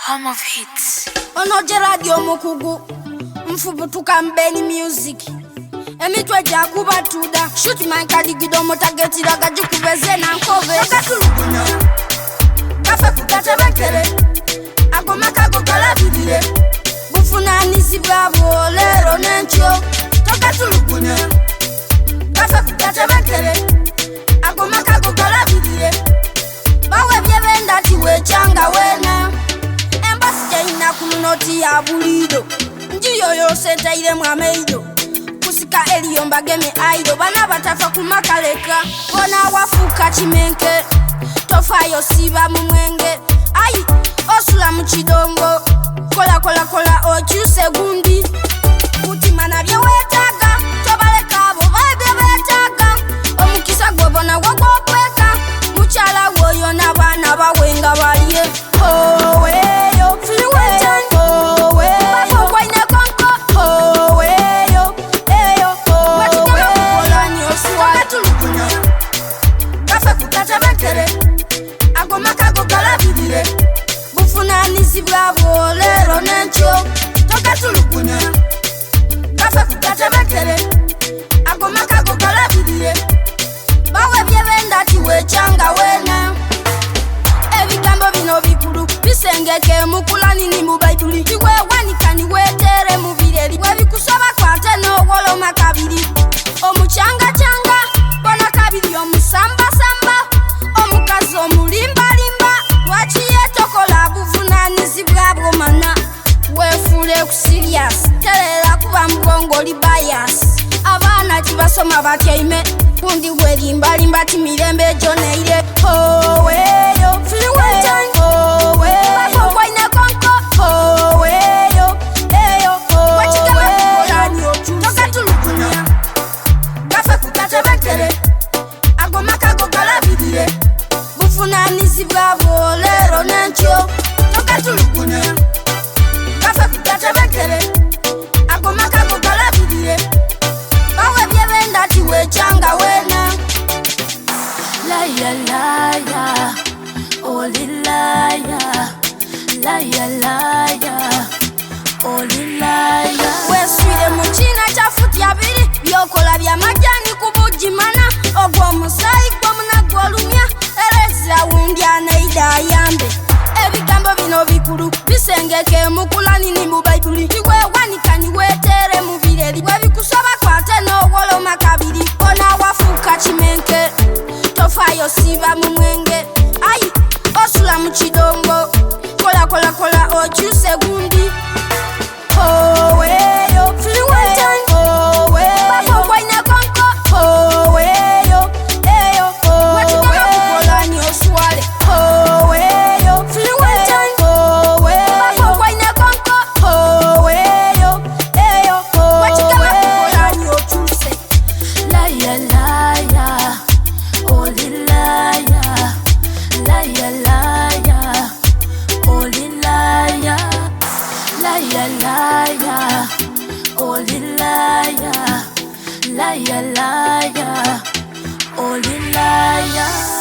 Home of hits. Onoje radio mukugu mfubutuka mbeni music emitwe jakuba tuda shoot my kaligido motageti ragaji kubeze na nkove katulugunya kafe kutatebekere agoma kagokola bidire bufunanisi bwabo lero nencho tokatulugunya kafe kutatebekere agoma kagokola bidire bawe byebenda tiwe changa wena ina kulunoti ya bulido njiyo yose ntaire mwameido kusika eliyomba geme aido bana batafa kumakaleka bona wafuka chimenke tofayo siba mumwenge ai osula mchidongo kola ochuse gundi utimana byewetaga tobaleka abo byewetaga omukisa gwobona gwogweka muchala woyo nabana bawenga baliye Bravo, lero nencho, toka tulukunya. Kafe kutatebekere, agoma kagokola bidire. Bawe byebenda tiwe changa wena. Ebigambo bino bikulu, bisengeke mukulani ni mu Bible. Iwe wanikani wetere mu bireri. We bikusaba kwate no wolo makabiri. Omuchanga changa, bona kabiri omusamba samba. Omukazi omulimba limba, wachiye tokola buvunanisi bwabwo mana. Wefule ku serious, telela kuba mbongo li bias. Abana tibasoma batyaime, kundi welimba limba timirembe joneire. Weyo, feel way. Bufunanisi bwabo lero nencho toka tulugunya kafe kutatebekere agoma kagokola bidire bawe byebenda tiwe changa wena Liar, liar, only liar. Liar, liar, only liar. Weswire muchina chafuti abiri byokola bya majani kubujimana ogwo musai gwomuna gwolumya ereza wundi anaida yambe ebigambo bino bikulu bisengeke mukulani ni mu Bible iwe wanikani wetere mu bireri webikusaba kwate no wolo makabiri ona wafuka chimenke tofayo siba mu mwenge ai osula mu chidongo kola ochuse gundi weyo feel way. Liar, liar, only liar.